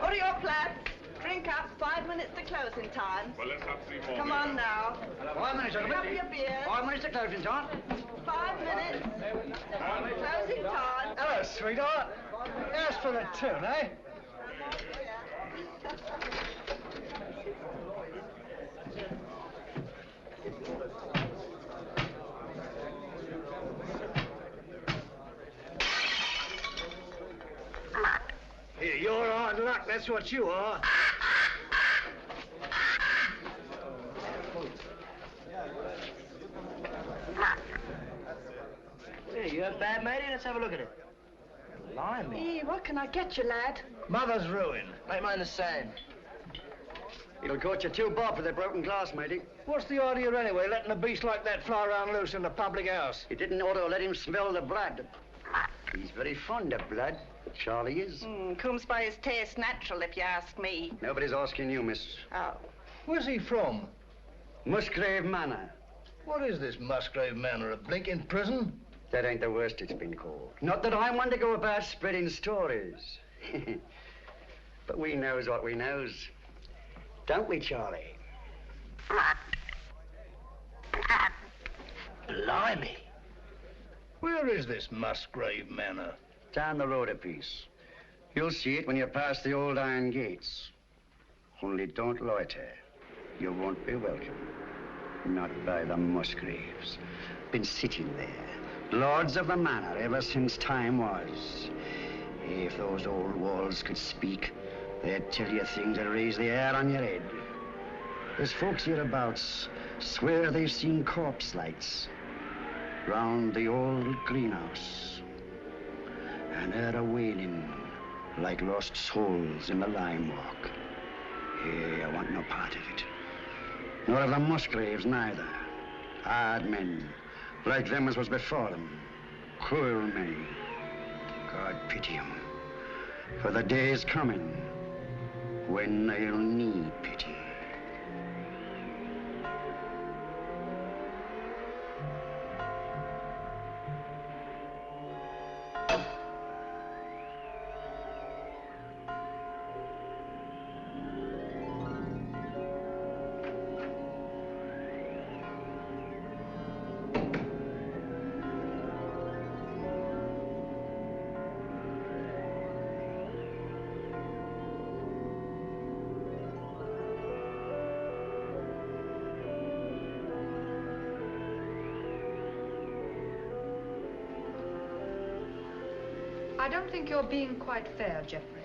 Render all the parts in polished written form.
Hurry up, lads. Drink up. 5 minutes to closing time. Well, let's have 3 more. Come on now. 5 minutes, Pick up your beers. 5 minutes to closing time. 5 minutes. Closing time. Hello, sweetheart. As for the tune, eh? Here, you're hard luck, that's what you are. Hey, you have bad matey? Let's have a look at it. Blimey. Hey, what can I get you, lad? Mother's ruin. Make mine the same. It'll cost you 2 bob for the broken glass, matey. What's the idea anyway, letting a beast like that fly around loose in the public house? You didn't ought to let him smell the blood. He's very fond of blood. Charlie is. Comes by his taste natural, if you ask me. Nobody's asking you, miss. Oh. Where's he from? Musgrave Manor. What is this Musgrave Manor, a blinking prison? That ain't the worst it's been called. Not that I want to go about spreading stories. But we knows what we knows. Don't we, Charlie? Blimey. Where is this Musgrave Manor? Down the road a piece. You'll see it when you pass the old iron gates. Only don't loiter. You won't be welcome. Not by the Musgraves. Been sitting there, lords of the manor ever since time was. If those old walls could speak, they'd tell you things that raise the hair on your head. There's folks hereabouts swear they've seen corpse lights round the old greenhouse, and heard a wailing like lost souls in the lime walk. Hey, I want no part of it. Nor of the Musgraves neither. Hard men, like them as was before them. Cruel men. God pity 'em. For the day's coming when they'll need pity. I don't think you're being quite fair, Geoffrey.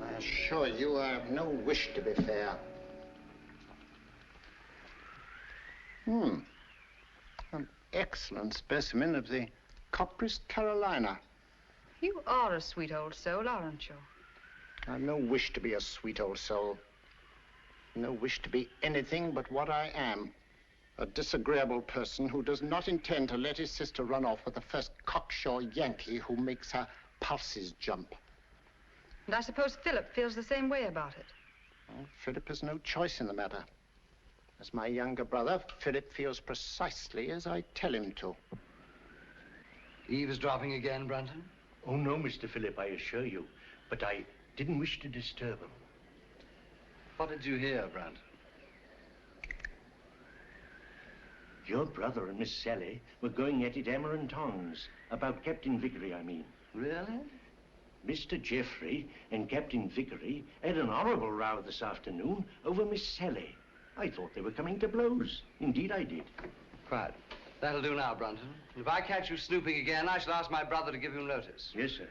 I assure you I have no wish to be fair. An excellent specimen of the Copris Carolina. You are a sweet old soul, aren't you? I've no wish to be a sweet old soul. No wish to be anything but what I am. A disagreeable person who does not intend to let his sister run off with the first cocksure Yankee who makes her pulses jump. And I suppose Philip feels the same way about it. Well, Philip has no choice in the matter. As my younger brother, Philip feels precisely as I tell him to. Eavesdropping again, Brunton? Oh, no, Mr. Philip, I assure you. But I didn't wish to disturb him. What did you hear, Brunton? Your brother and Miss Sally were going at it hammer and tongs. About Captain Vickery, I mean. Really? Mr. Jeffrey and Captain Vickery had an horrible row this afternoon over Miss Sally. I thought they were coming to blows. Indeed, I did. Quiet. That'll do now, Brunton. If I catch you snooping again, I shall ask my brother to give you notice. Yes, sir.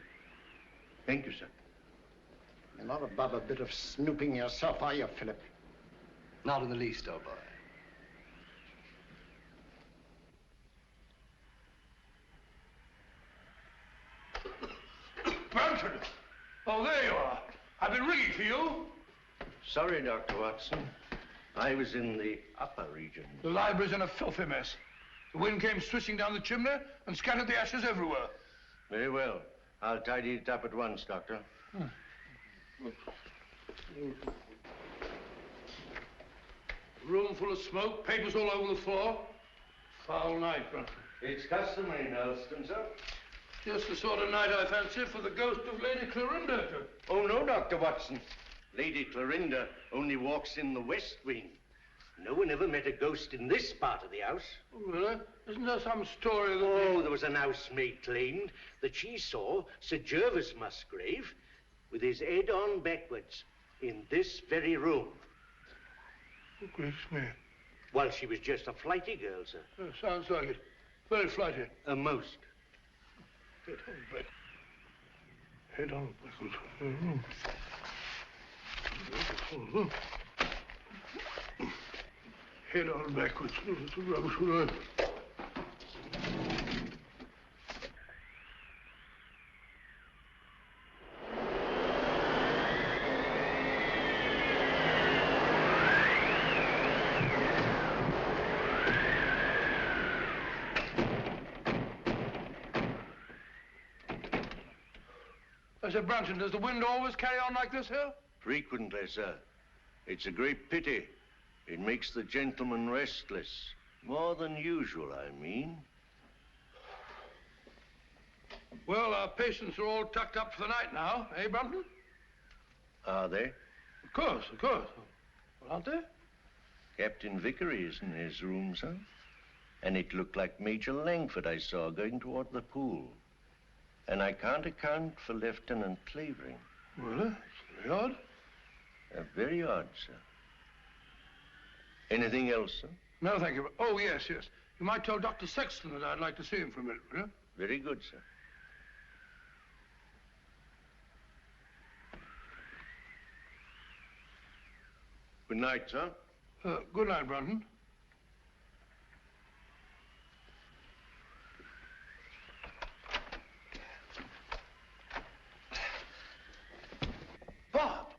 Thank you, sir. You're not above a bit of snooping yourself, are you, Philip? Not in the least, old boy. Brunton! Oh, there you are. I've been ringing for you. Sorry, Dr. Watson. I was in the upper region. The library's in a filthy mess. The wind came swishing down the chimney and scattered the ashes everywhere. Very well. I'll tidy it up at once, Doctor. Room full of smoke, papers all over the floor. Foul night, Brunton. It's customary in Elston, sir. Just the sort of night I fancy for the ghost of Lady Clorinda to... Oh, no, Dr. Watson. Lady Clorinda only walks in the west wing. No one ever met a ghost in this part of the house. Oh, really? Isn't there some story that... Oh, there was an housemaid claimed that she saw Sir Gervas Musgrave with his head on backwards in this very room. Oh, gracious me. While she was just a flighty girl, sir. Sounds like it. Very flighty. A most. Head on back. Head on backwards. Head on backwards. It's a rubbish word. I said, Brunton, does the wind always carry on like this here? Frequently, sir. It's a great pity. It makes the gentleman restless. More than usual, I mean. Well, our patients are all tucked up for the night now, eh, Brunton? Are they? Of course, of course. Well, aren't they? Captain Vickery is in his room, sir. And it looked like Major Langford I saw going toward the pool. And I can't account for Lieutenant Clavering. Well, it's very odd. Very odd, sir. Anything else, sir? No, thank you. Oh, yes, yes. You might tell Dr. Sexton that I'd like to see him for a minute, will you? Very good, sir. Good night, sir. Good night, Brunton. Bob!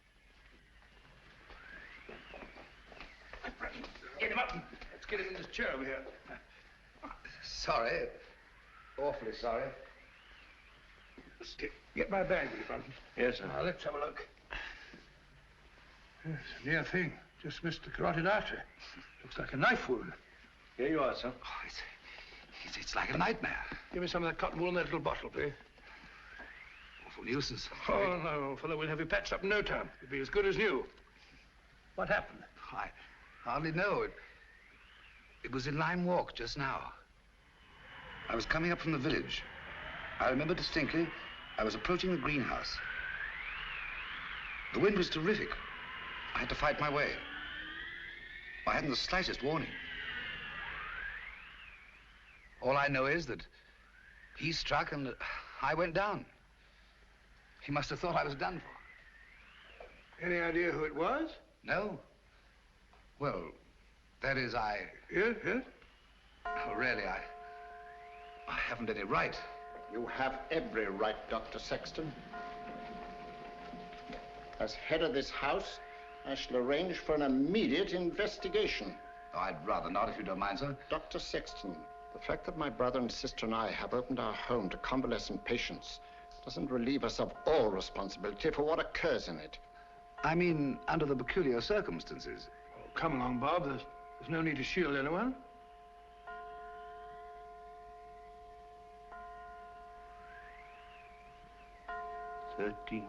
Get him up. Let's get him in this chair over here. Sorry. Awfully sorry. Get my bag, will you, Brunton? Yes, sir. Now, let's have a look. Yes, a near thing. Just missed the carotid artery. Looks like a knife wound. Here you are, sir. Oh, it's like a nightmare. Give me some of that cotton wool in that little bottle, please. Awful nuisance. Oh, no, fellow, we'll have you patched up in no time. You'll be as good as new. What happened? I hardly know. It was in Lime Walk just now. I was coming up from the village. I remember distinctly, I was approaching the greenhouse. The wind was terrific. I had to fight my way. I hadn't the slightest warning. All I know is that he struck and I went down. He must have thought I was done for. Any idea who it was? No. Well, that is, Yes, yes? Oh, really, I haven't any right. You have every right, Dr. Sexton. As head of this house, I shall arrange for an immediate investigation. Oh, I'd rather not, if you don't mind, sir. Dr. Sexton, the fact that my brother and sister and I have opened our home to convalescent patients doesn't relieve us of all responsibility for what occurs in it. I mean, under the peculiar circumstances. Oh, come along, Bob. There's no need to shield anyone. $13.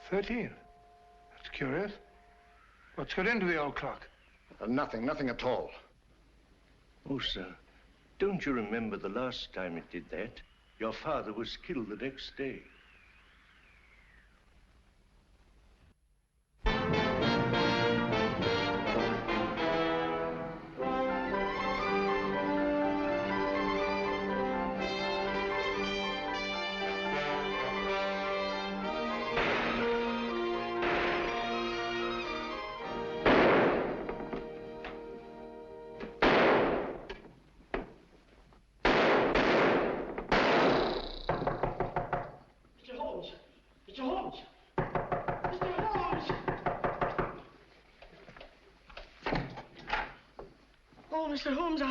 13? That's curious. What's got into the old clock? Nothing at all. Oh, sir, don't you remember the last time it did that? Your father was killed the next day. Mr. Holmes,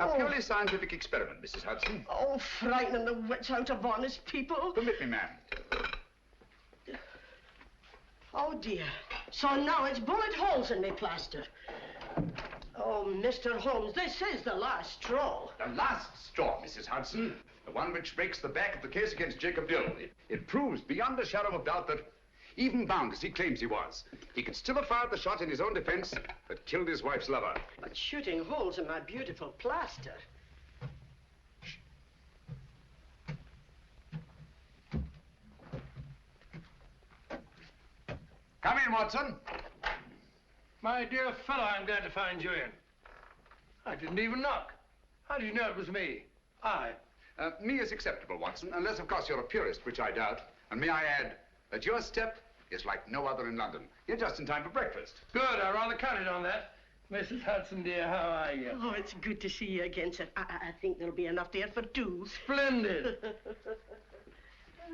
A purely scientific experiment, Mrs. Hudson. Oh, frightening the wits out of honest people. Permit me, ma'am. Oh, dear. So now it's bullet holes in me plaster. Oh, Mr. Holmes, this is the last straw. The last straw, Mrs. Hudson. The one which breaks the back of the case against Jacob Dill. It proves beyond a shadow of doubt that, even bound as he claims he was, he could still have fired the shot in his own defense that killed his wife's lover. But shooting holes in my beautiful plaster. Come in, Watson. My dear fellow, I'm glad to find you in. I didn't even knock. How do you know it was me? Me is acceptable, Watson, unless, of course, you're a purist, which I doubt. And may I add that your step is like no other in London. You're just in time for breakfast. Good, I rather counted on that. Mrs. Hudson, dear, how are you? Oh, it's good to see you again, sir. I think there'll be enough there for two. Splendid.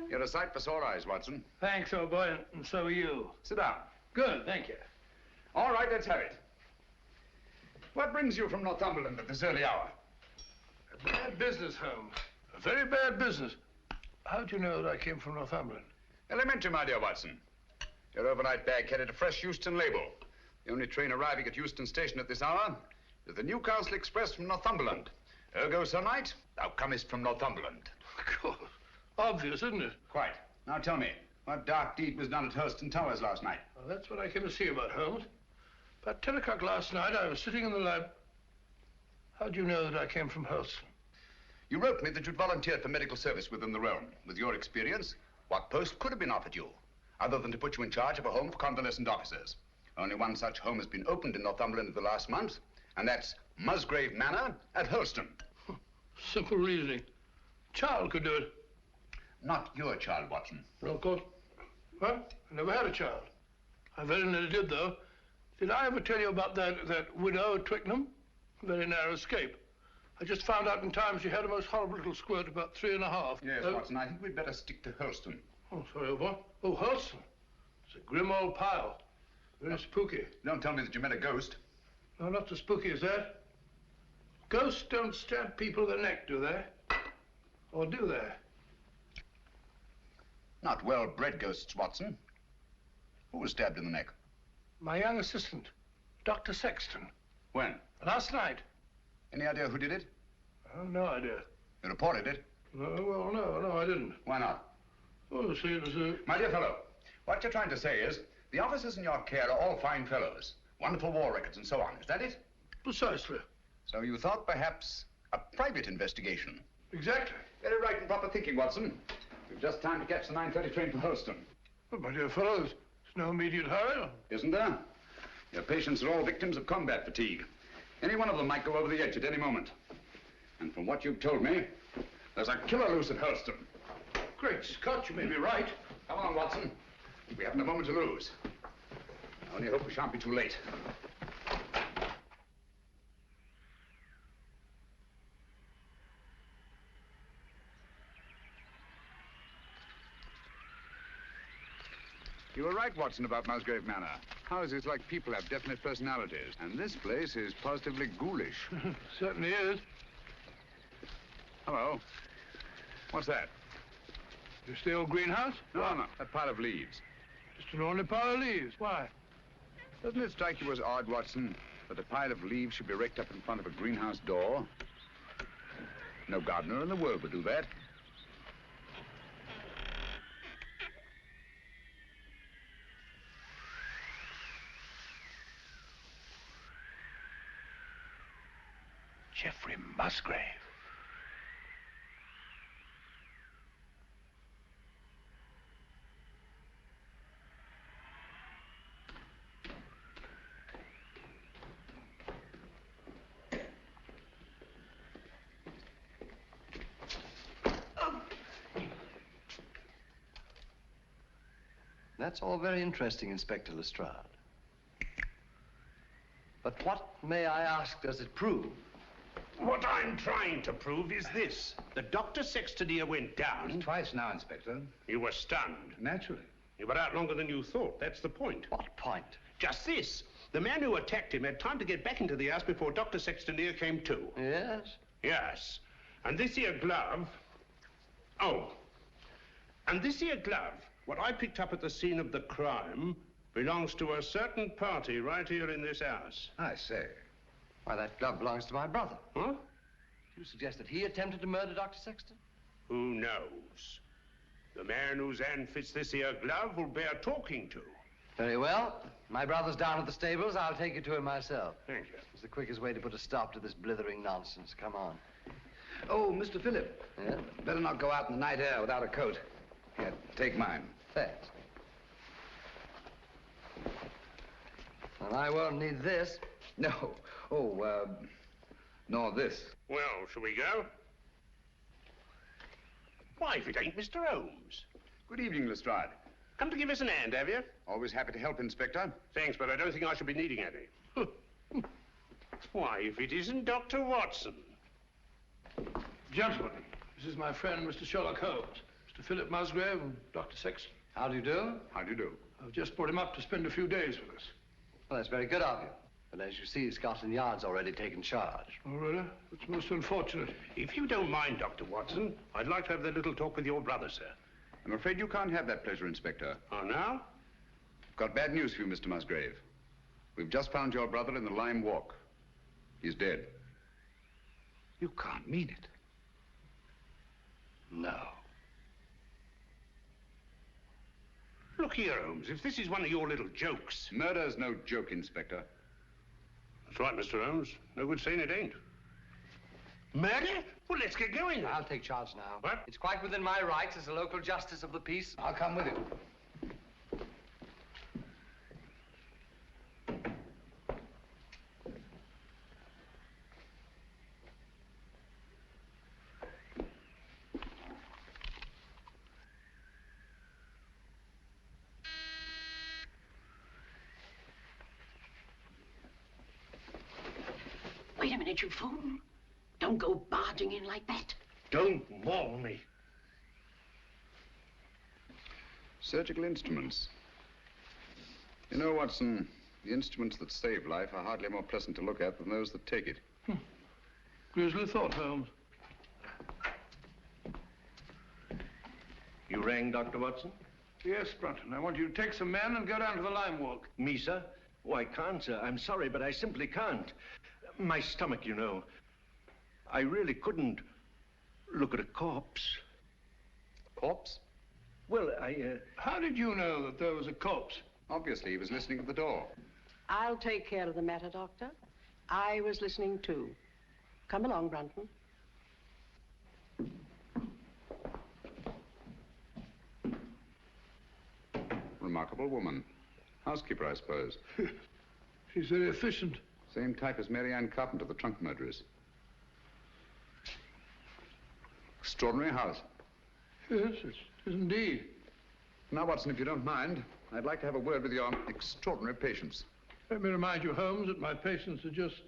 You're a sight for sore eyes, Watson. Thanks, old boy, and so are you. Sit down. Good, thank you. All right, let's have it. What brings you from Northumberland at this early hour? A bad business, Holmes. A very bad business. How do you know that I came from Northumberland? Elementary, my dear Watson. Your overnight bag carried a fresh Euston label. The only train arriving at Euston Station at this hour is the Newcastle Express from Northumberland. Ergo, Sir Knight, thou comest from Northumberland. Of course. Obvious, isn't it? Quite. Now tell me, what dark deed was done at Hurlstone Towers last night? Well, that's what I came to see about, Holmes. About 10 o'clock last night, I was sitting in the lab. How do you know that I came from Hurlstone? You wrote me that you'd volunteered for medical service within the realm. With your experience, what post could have been offered you, other than to put you in charge of a home for convalescent officers? Only one such home has been opened in Northumberland in the last month, and that's Musgrave Manor at Hurlstone. Simple reasoning. Child could do it. Not your child, Watson. No, of course. Well, I never had a child. I very nearly did, though. Did I ever tell you about that widow at Twickenham? Very narrow escape. I just found out in time she had a most horrible little squirt, about 3½. Yes, Watson, I think we'd better stick to Hurlstone. Oh, sorry, what? Oh, Hurlstone. It's a grim old pile. Very spooky. Don't tell me that you met a ghost. No, not so spooky as that. Ghosts don't stab people in the neck, do they? Or do they? Not well-bred ghosts, Watson. Who was stabbed in the neck? My young assistant, Dr. Sexton. When? Last night. Any idea who did it? Oh, no idea. You reported it? Well, no, I didn't. Why not? Oh, see, it was My dear fellow, what you're trying to say is the officers in your care are all fine fellows, wonderful war records and so on. Is that it? Precisely. So you thought perhaps a private investigation? Exactly. Very right and proper thinking, Watson. We've just time to catch the 9:30 train for Hurlstone. Well, my dear fellows, there's no immediate hurry. Isn't there? Your patients are all victims of combat fatigue. Any one of them might go over the edge at any moment. And from what you've told me, there's a killer loose at Hurlstone. Great Scott, you may be right. Come on, Watson. We haven't a moment to lose. I only hope we shan't be too late. You were right, Watson, about Musgrave Manor. Houses like people have definite personalities, and this place is positively ghoulish. Certainly is. Hello. What's that? Just the old greenhouse? No, a pile of leaves. Just an ordinary pile of leaves. Why? Doesn't it strike you as odd, Watson, that a pile of leaves should be raked up in front of a greenhouse door? No gardener in the world would do that. Jeffrey Musgrave. That's all very interesting, Inspector Lestrade. But what, may I ask, does it prove? What I'm trying to prove is this. The Dr. Sextonia went down. Twice now, Inspector. You were stunned. Naturally. You were out longer than you thought. That's the point. What point? Just this. The man who attacked him had time to get back into the house before Dr. Sextonia came to. Yes? Yes. And this here glove... Oh. And this here glove, what I picked up at the scene of the crime, belongs to a certain party right here in this house. I say. Why, that glove belongs to my brother. Huh? You suggest that he attempted to murder Dr. Sexton? Who knows? The man whose hand fits this here glove will bear talking to. Very well. My brother's down at the stables. I'll take you to him myself. Thank you. It's the quickest way to put a stop to this blithering nonsense. Come on. Oh, Mr. Phillip. Yeah? Better not go out in the night air without a coat. Here, take mine. Thanks. Well, I won't need this. No. Oh, nor this. Well, shall we go? Why, if it ain't Mr. Holmes. Good evening, Lestrade. Come to give us an hand, have you? Always happy to help, Inspector. Thanks, but I don't think I shall be needing any. Why, if it isn't Dr. Watson. Gentlemen, this is my friend, Mr. Sherlock Holmes. Mr. Philip Musgrave and Dr. Sexton. How do you do? How do you do? I've just brought him up to spend a few days with us. Well, that's very good of you. But as you see, Scotland Yard's already taken charge. Oh, really? It's most unfortunate. If you don't mind, Dr. Watson, I'd like to have that little talk with your brother, sir. I'm afraid you can't have that pleasure, Inspector. Oh, now? Got bad news for you, Mr. Musgrave. We've just found your brother in the Lime Walk. He's dead. You can't mean it. No. Look here, Holmes, if this is one of your little jokes... Murder's no joke, Inspector. That's right, Mr. Holmes. No good saying it ain't. Murder? Well, let's get going. I'll take charge now. What? It's quite within my rights as a local justice of the peace. I'll come with you. Wait a minute, you fool. Don't go barging in like that. Don't maul me. Surgical instruments. You know, Watson, the instruments that save life are hardly more pleasant to look at than those that take it. Grisly thought, Holmes. You rang, Dr. Watson? Yes, Brunton. I want you to take some men and go down to the Lime Walk. Me, sir? Oh, I can't, sir. I'm sorry, but I simply can't. My stomach, you know. I really couldn't look at a corpse. Corpse? Well, How did you know that there was a corpse? Obviously, he was listening at the door. I'll take care of the matter, Doctor. I was listening too. Come along, Brunton. Remarkable woman. Housekeeper, I suppose. She's very efficient. Same type as Mary Ann Carpenter, the trunk murderess. Extraordinary house. Yes, it is indeed. Now, Watson, if you don't mind, I'd like to have a word with your extraordinary patients. Let me remind you, Holmes, that my patients are just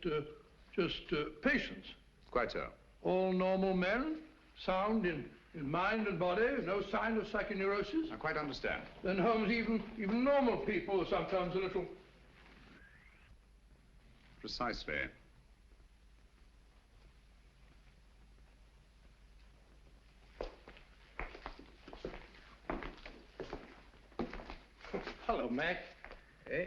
patients. Quite so. All normal men, sound in mind and body, no sign of psychoneurosis. I quite understand. Then, Holmes, even normal people are sometimes a little... Precisely. Hello, Mac. Eh?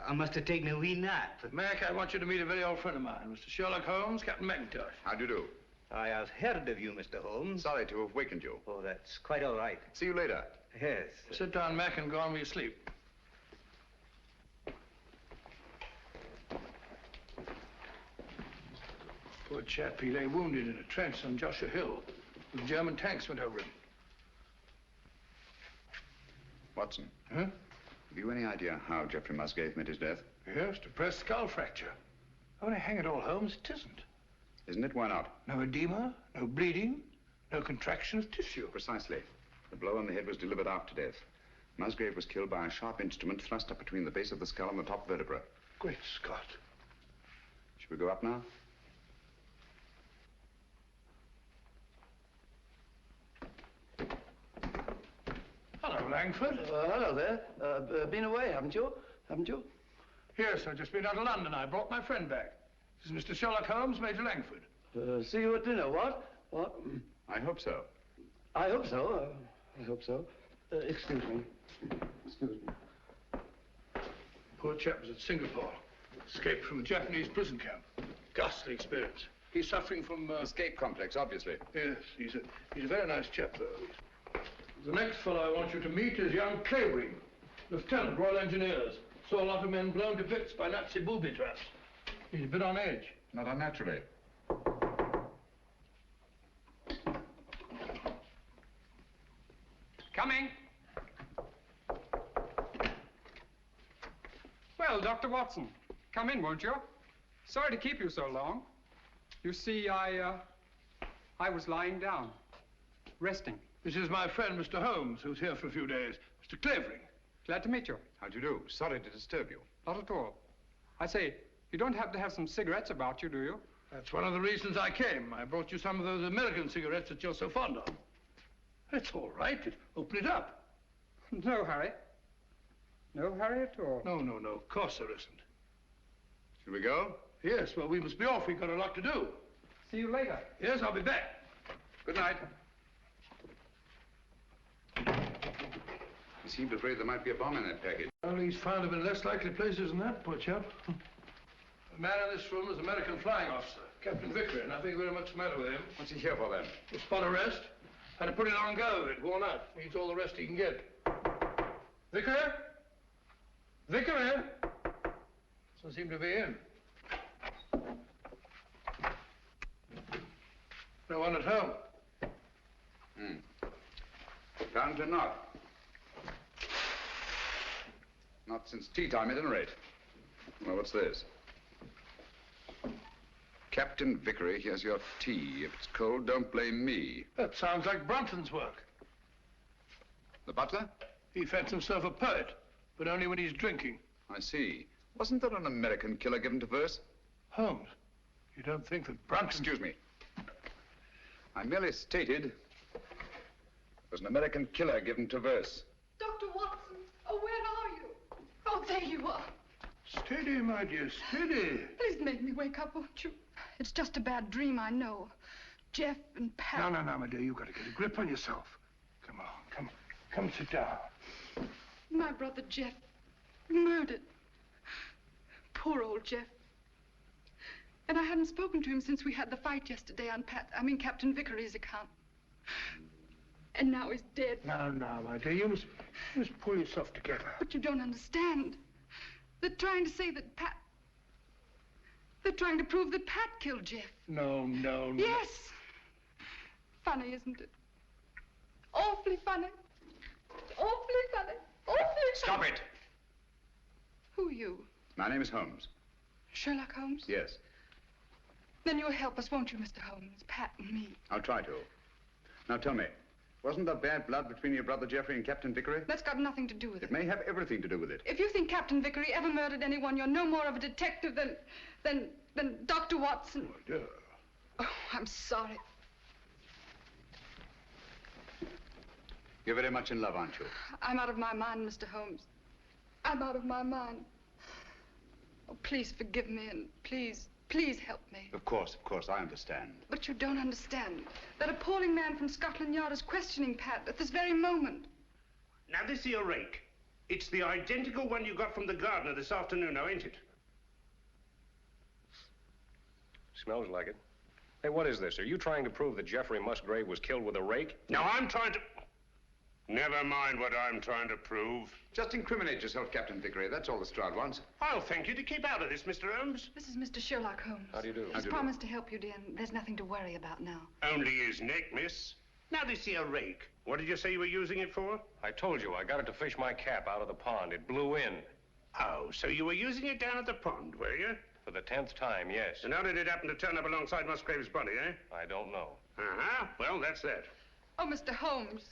I must have taken a wee nap. Mac, I want you to meet a very old friend of mine, Mr. Sherlock Holmes, Captain McIntosh. How do you do? I have heard of you, Mr. Holmes. Sorry to have wakened you. Oh, that's quite all right. See you later. Yes. Sit down, Mac, and go on with your sleep. Poor chap, he lay wounded in a trench on Joshua Hill. The German tanks went over him. Watson. Huh? Have you any idea how Geoffrey Musgrave met his death? Yes, depressed skull fracture. Only hang it all, Holmes, it isn't. Isn't it? Why not? No edema, no bleeding, no contraction of tissue. Precisely. The blow on the head was delivered after death. Musgrave was killed by a sharp instrument thrust up between the base of the skull and the top vertebra. Great Scott. Should we go up now? Hello, Langford. Hello there. Been away, haven't you? Haven't you? Yes, I've just been out of London. I brought my friend back. This is Mr. Sherlock Holmes, Major Langford. See you at dinner, what? What? I hope so. I hope so. I hope so. Excuse me. Excuse me. Poor chap was at Singapore. Escaped from a Japanese prison camp. Ghastly experience. He's suffering from... Escape complex, obviously. Yes, he's a very nice chap, though. The next fellow I want you to meet is young Clavering, Lieutenant, Royal Engineers. Saw a lot of men blown to bits by Nazi booby traps. He's a bit on edge. Not unnaturally. Coming. Well, Dr. Watson, come in, won't you? Sorry to keep you so long. You see, I was lying down, resting. This is my friend, Mr. Holmes, who's here for a few days. Mr. Clavering. Glad to meet you. How do you do? Sorry to disturb you. Not at all. I say, you don't happen to have some cigarettes about you, do you? That's one of the reasons I came. I brought you some of those American cigarettes that you're so fond of. It's all right. Open it up. No hurry. No hurry at all. No. Of course there isn't. Should we go? Yes, well, we must be off. We've got a lot to do. See you later. Yes, I'll be back. Good night. He seemed afraid there might be a bomb in that package. Well, he's found him in less likely places than that, poor chap. The man in this room is an American flying officer, Captain Vickery. Nothing very much the matter with him. What's he here for, then? A spot arrest. Had a pretty long go of it, worn out. Needs all the rest he can get. Vickery? Vickery? Doesn't seem to be in. No one at home. Apparently not. Not since tea time, at any rate. Well, what's this? Captain Vickery, here's your tea. If it's cold, don't blame me. That sounds like Brunton's work. The butler? He fancies himself a poet, but only when he's drinking. I see. Wasn't there an American killer given to verse? Holmes, you don't think that Brunton... Excuse me. I merely stated there's an American killer given to verse. Dr. Watson, oh, where are you? Oh, there you are. Steady, my dear, steady. Please make me wake up, won't you? It's just a bad dream, I know. Jeff and Pat... No, my dear, you've got to get a grip on yourself. Come on, come sit down. My brother Jeff, murdered. Poor old Jeff. And I hadn't spoken to him since we had the fight yesterday on Captain Vickery's account. And now he's dead. No, my dear, you must pull yourself together. But you don't understand. They're trying to say that Pat... They're trying to prove that Pat killed Jeff. No. Yes. Funny, isn't it? Awfully funny. Awfully funny. Awfully funny. Stop it! Who are you? My name is Holmes. Sherlock Holmes? Yes. Then you'll help us, won't you, Mr. Holmes? Pat and me. I'll try to. Now tell me, wasn't there bad blood between your brother Geoffrey and Captain Vickery? That's got nothing to do with it. It may have everything to do with it. If you think Captain Vickery ever murdered anyone, you're no more of a detective than Dr. Watson. Oh, dear. Oh, I'm sorry. You're very much in love, aren't you? I'm out of my mind, Mr. Holmes. I'm out of my mind. Oh, please forgive me and please help me. Of course, I understand. But you don't understand. That appalling man from Scotland Yard is questioning Pat at this very moment. Now, this here rake, it's the identical one you got from the gardener this afternoon, now, ain't it? Smells like it. Hey, what is this? Are you trying to prove that Jeffrey Musgrave was killed with a rake? No, I'm trying to... Never mind what I'm trying to prove. Just incriminate yourself, Captain Vickery. That's all the Stroud wants. I'll thank you to keep out of this, Mr. Holmes. This is Mr. Sherlock Holmes. How do you do? He's promised to help you, dear, and there's nothing to worry about now. Only his neck, miss. Now, this here rake, what did you say you were using it for? I told you, I got it to fish my cap out of the pond. It blew in. Oh, so you were using it down at the pond, were you? For the 10th time, yes. And how did it happen to turn up alongside Musgrave's body, eh? I don't know. Uh-huh. Well, that's that. Oh, Mr. Holmes.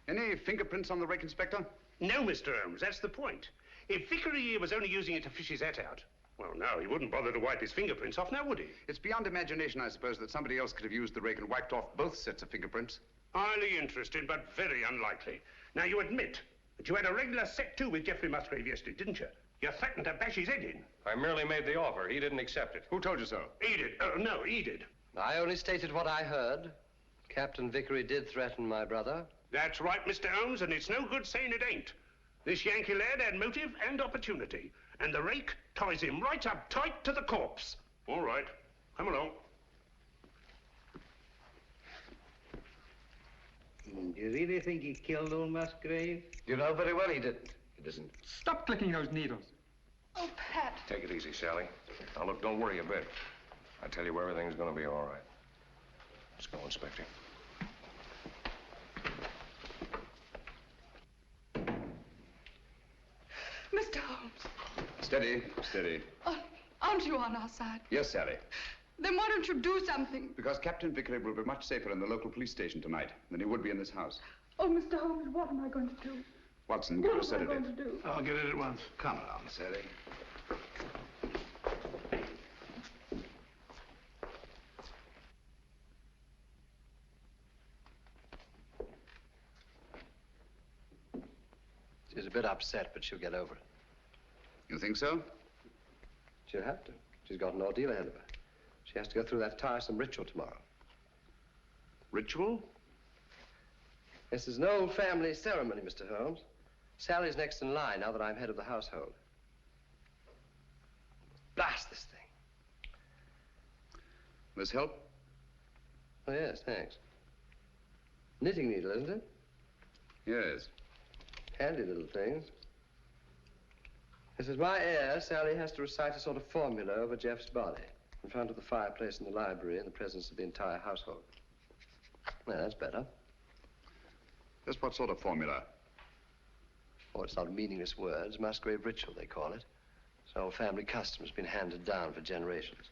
Any fingerprints on the rake, Inspector? No, Mr. Holmes, that's the point. If Vickery here was only using it to fish his hat out, well, no, he wouldn't bother to wipe his fingerprints off, now would he? It's beyond imagination, I suppose, that somebody else could have used the rake and wiped off both sets of fingerprints. Highly interesting, but very unlikely. Now, you admit that you had a regular set-to with Jeffrey Musgrave yesterday, didn't you? You threatened to bash his head in. I merely made the offer. He didn't accept it. Who told you so? He did. No, he did. I only stated what I heard. Captain Vickery did threaten my brother. That's right, Mr. Holmes, and it's no good saying it ain't. This Yankee lad had motive and opportunity, and the rake ties him right up tight to the corpse. All right, come along. Do you really think he killed old Musgrave? You know very well he didn't. It isn't. Stop clicking those needles. Oh, Pat. Take it easy, Sally. Now, look, don't worry a bit. I tell you, everything's going to be all right. Let's go, Inspector. Mr. Holmes. Steady, steady. Aren't you on our side? Yes, Sally. Then why don't you do something? Because Captain Vickery will be much safer in the local police station tonight than he would be in this house. Oh, Mr. Holmes, what am I going to do? Watson, give her a What am I sedative. going to do? I'll get it at once. Come along, Sally. She's a bit upset, but she'll get over it. You think so? She'll have to. She's got an ordeal ahead of her. She has to go through that tiresome ritual tomorrow. Ritual? This is an old family ceremony, Mr. Holmes. Sally's next in line now that I'm head of the household. Blast this thing. This help? Oh, yes, thanks. Knitting needle, isn't it? Yes. Handy little things. This is my heir. Sally has to recite a sort of formula over Jeff's body in front of the fireplace in the library in the presence of the entire household. Well, that's better. Just what sort of formula? Oh, it's not meaningless words. Musgrave ritual, they call it. It's an old family custom. It's been handed down for generations.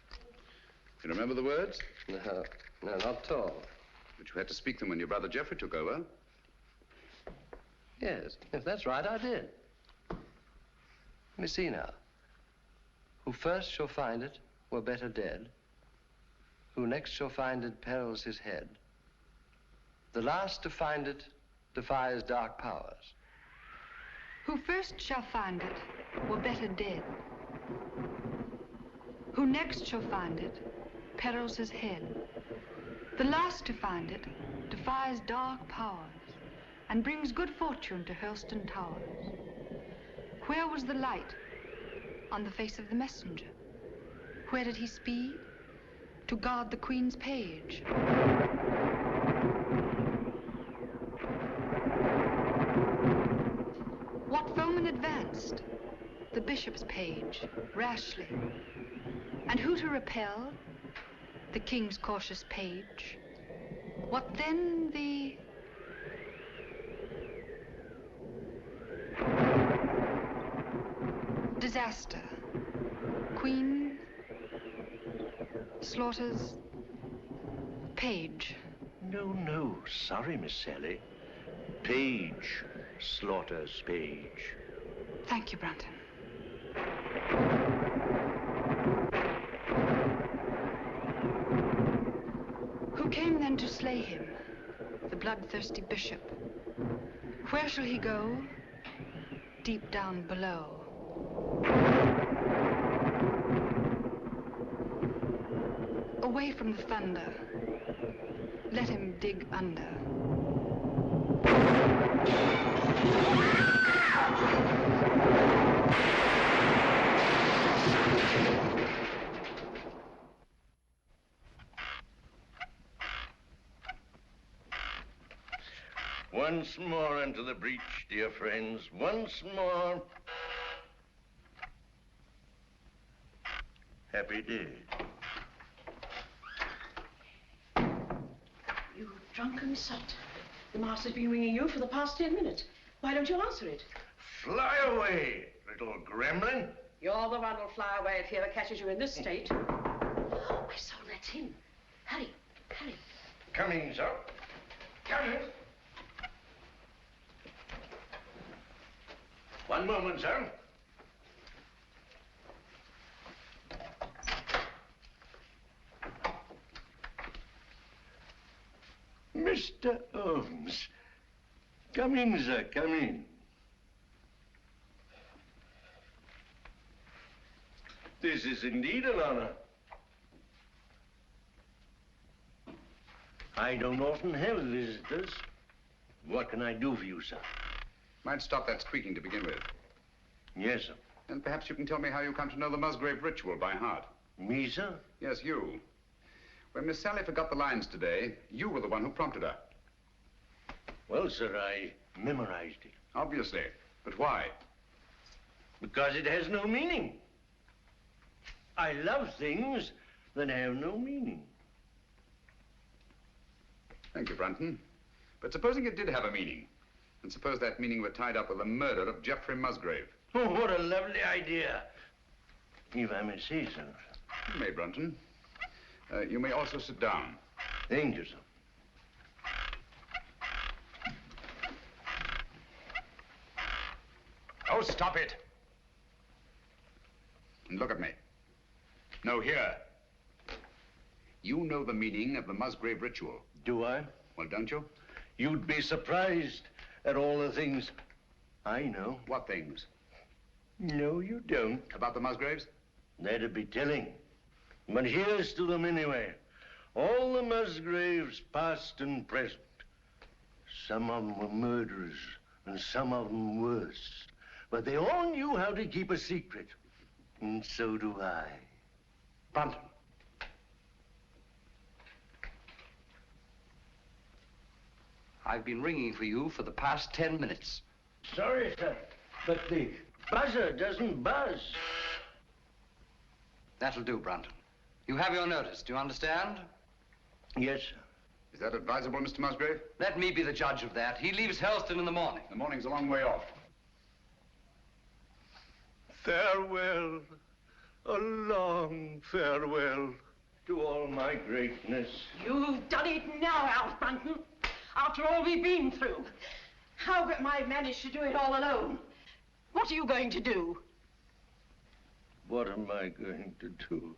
You remember the words? No, not at all. But you had to speak them when your brother Jeffrey took over. Yes, that's right, I did. Let me see now. Who first shall find it were better dead. Who next shall find it perils his head. The last to find it defies dark powers. Who first shall find it were better dead. Who next shall find it perils his head. The last to find it defies dark powers and brings good fortune to Hurlstone Towers. Where was the light? On the face of the messenger. Where did he speed? To guard the Queen's page. What foeman advanced? The bishop's page, rashly. And who to repel? The king's cautious page. What then the... disaster. Queen slaughters page. No, sorry, Miss Sally. Page slaughters page. Thank you, Brunton. Who came then to slay him? The bloodthirsty bishop. Where shall he go? Deep down below. Away from the thunder. Let him dig under. Once more into the breach, dear friends. Once more. Happy day. You drunken sot. The master's been ringing you for the past 10 minutes. Why don't you answer it? Fly away, little gremlin. You're the one who'll fly away if he ever catches you in this state. Oh, so that's him. Hurry, hurry. Coming, sir. Coming. One moment, sir. Mr. Holmes. Come in, sir, come in. This is indeed an honor. I don't often have visitors. What can I do for you, sir? Might stop that squeaking to begin with. Yes, sir. And perhaps you can tell me how you come to know the Musgrave ritual by heart. Me, sir? Yes, you. When Miss Sally forgot the lines today, you were the one who prompted her. Well, sir, I memorized it. Obviously. But why? Because it has no meaning. I love things that have no meaning. Thank you, Brunton. But supposing it did have a meaning, and suppose that meaning were tied up with the murder of Geoffrey Musgrave. Oh, what a lovely idea. If I may say so. You may, Brunton. You may also sit down. Thank you, sir. Oh, stop it. And look at me. No, here. You know the meaning of the Musgrave ritual. Do I? Well, don't you? You'd be surprised at all the things I know. What things? No, you don't. About the Musgraves? That'd be telling. But here's to them anyway. All the Musgraves, past and present. Some of them were murderers, and some of them worse. But they all knew how to keep a secret. And so do I. Brunton. I've been ringing for you for the past 10 minutes. Sorry, sir, but the buzzer doesn't buzz. That'll do, Brunton. You have your notice, do you understand? Yes, sir. Is that advisable, Mr. Musgrave? Let me be the judge of that. He leaves Helston in the morning. The morning's a long way off. Farewell, a long farewell to all my greatness. You've done it now, Alf Brunton. After all we've been through. How am I managed to do it all alone? What are you going to do? What am I going to do?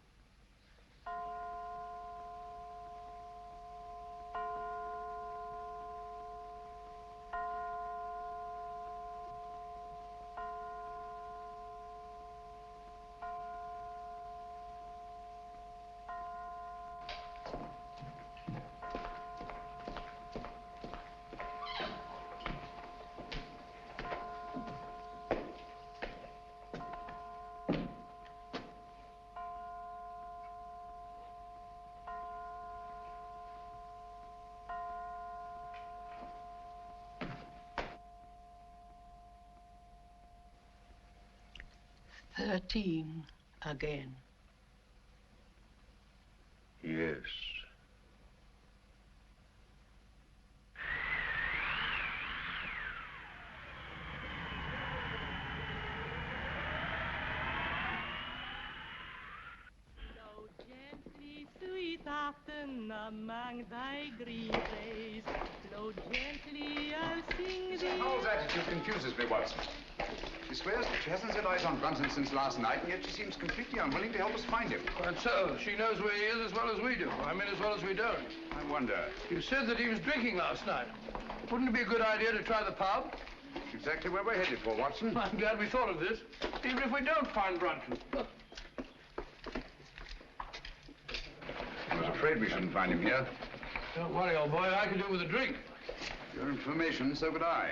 Again. Yes. Afton among thy green trees, flow gently, I'll sing Miss thee. Howell's attitude confuses me, Watson. She swears that she hasn't set eyes on Brunton since last night, and yet she seems completely unwilling to help us find him. And so, she knows where he is as well as we do. I mean, as well as we don't. I wonder. You said that he was drinking last night. Wouldn't it be a good idea to try the pub? Exactly where we're headed for, Watson. I'm glad we thought of this, even if we don't find Brunton. I was afraid we shouldn't find him here. Don't worry, old boy. I could do with a drink. For your information, so could I.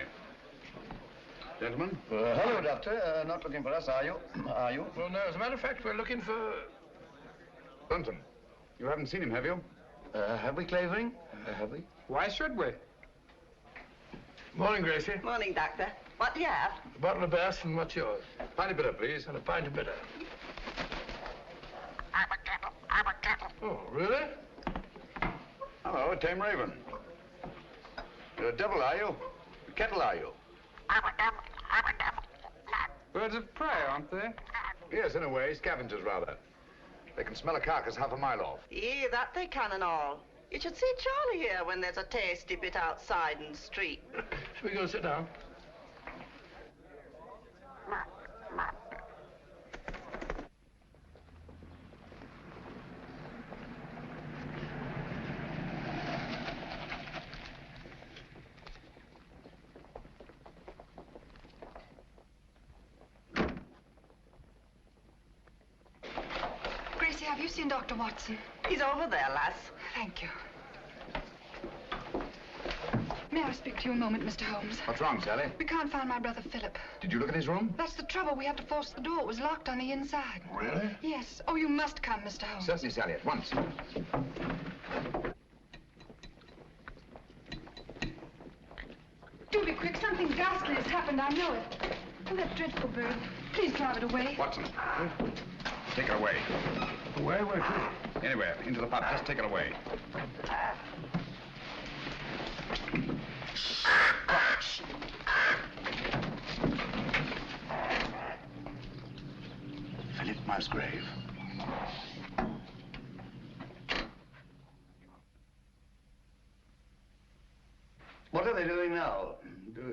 Gentlemen? Hello, Doctor. Not looking for us, are you? Are you? Well, no, as a matter of fact, we're looking for... Brunton. You haven't seen him, have you? Have we, Clavering? Have we? Why should we? Morning, Gracie. Morning, Doctor. What do you have? A bottle of Bass, and what's yours? Pint of bitter, please. And a pint of bitter. Oh, really? Hello, a tame raven. You're a devil, are you? A kettle, are you? Birds of prey, aren't they? Yes, in a way. Scavengers, rather. They can smell a carcass half a mile off. Yeah, that they can and all. You should see Charlie here when there's a tasty bit outside in the street. Shall we go sit down? Gracie, have you seen Dr. Watson? He's over there, lass. Thank you. May I speak to you a moment, Mr. Holmes? What's wrong, Sally? We can't find my brother Philip. Did you look in his room? That's the trouble. We had to force the door. It was locked on the inside. Really? Yes. Oh, you must come, Mr. Holmes. Certainly, Sally, at once. Do be quick. Something ghastly has happened. I know it. Oh, that dreadful bird. Please drive it away. Watson. Take her away. Away? Where to? Anywhere. Into the pub. Just take her away. Philip Musgrave. What are they doing now?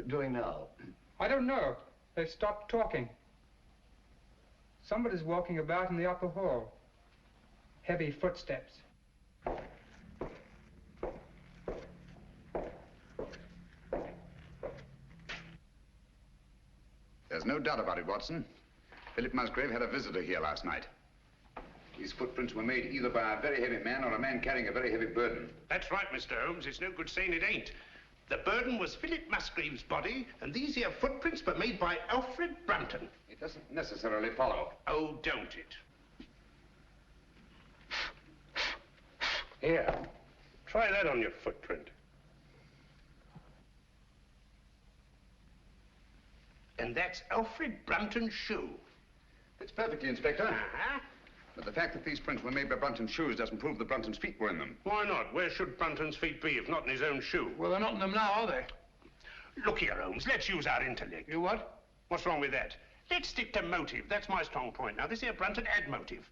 Doing now? I don't know. They stopped talking. Somebody's walking about in the upper hall. Heavy footsteps. There's no doubt about it, Watson. Philip Musgrave had a visitor here last night. These footprints were made either by a very heavy man or a man carrying a very heavy burden. That's right, Mr. Holmes. It's no good saying it ain't. The burden was Philip Musgrave's body, and these here footprints were made by Alfred Brunton. It doesn't necessarily follow. Oh, don't it? Here. Try that on your footprint. And that's Alfred Brunton's shoe. It's perfectly, Inspector. Uh-huh. But the fact that these prints were made by Brunton's shoes doesn't prove that Brunton's feet were in them. Why not? Where should Brunton's feet be if not in his own shoe? Well, they're not in them now, are they? Look here, Holmes. Let's use our intellect. You what? What's wrong with that? Let's stick to motive. That's my strong point. Now, this here Brunton had motive.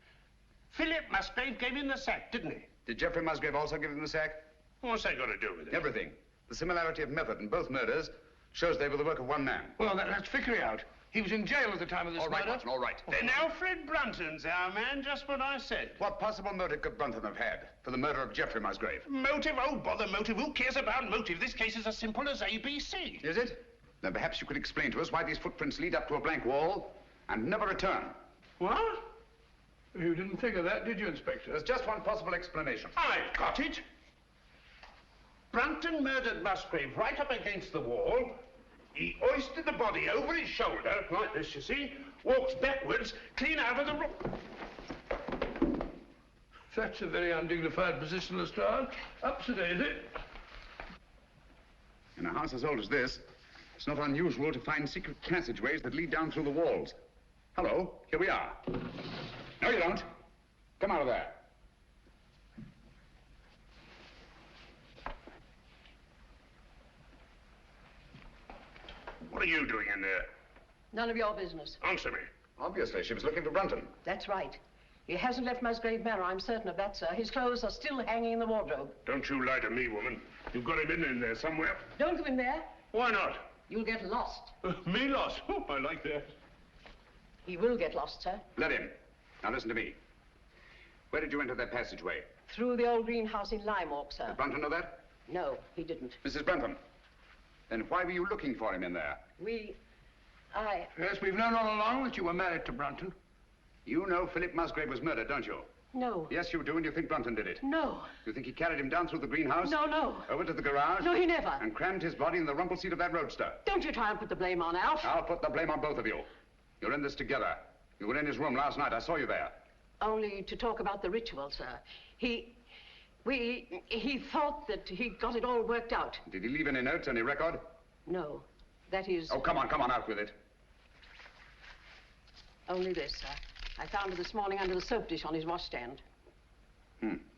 Philip Musgrave gave him the sack, didn't he? Did Geoffrey Musgrave also give him the sack? What's that got to do with it? Everything. The similarity of method in both murders shows they were the work of one man. Well, that's Vickery out. He was in jail at the time of this All right, murder. Watson, all right. Then Alfred Brunton's our man, just what I said. What possible motive could Brunton have had for the murder of Geoffrey Musgrave? Motive? Oh, bother motive. Who cares about motive? This case is as simple as ABC. Is it? Then perhaps you could explain to us why these footprints lead up to a blank wall and never return. What? You didn't think of that, did you, Inspector? There's just one possible explanation. I've got it. Brunton murdered Musgrave right up against the wall. He hoisted the body over his shoulder, like this, you see, walks backwards, clean out of the room. That's a very undignified position, Lestrade. Up to date, is it? In a house as old as this, it's not unusual to find secret passageways that lead down through the walls. Hello, here we are. No, you don't. Come out of there. What are you doing in there? None of your business. Answer me. Obviously, she was looking for Brunton. That's right. He hasn't left Musgrave Manor, I'm certain of that, sir. His clothes are still hanging in the wardrobe. Don't you lie to me, woman. You've got him in there somewhere. Don't go in there. Why not? You'll get lost. Me lost? Oh, I like that. He will get lost, sir. Let him. Now listen to me. Where did you enter that passageway? Through the old greenhouse in Lime Walk, sir. Did Brunton know that? No, he didn't. Mrs. Brunton, then why were you looking for him in there? Yes, we've known all along that you were married to Brunton. You know Philip Musgrave was murdered, don't you? No. Yes, you do, and you think Brunton did it. No. You think he carried him down through the greenhouse? No. Over to the garage? No, he never. And crammed his body in the rumple seat of that roadster? Don't you try and put the blame on Alf. I'll put the blame on both of you. You're in this together. You were in his room last night. I saw you there. Only to talk about the ritual, sir. He thought that he got it all worked out. Did he leave any notes, any record? No. That is... Oh, come on, out with it. Only this, sir. I found it this morning under the soap dish on his washstand.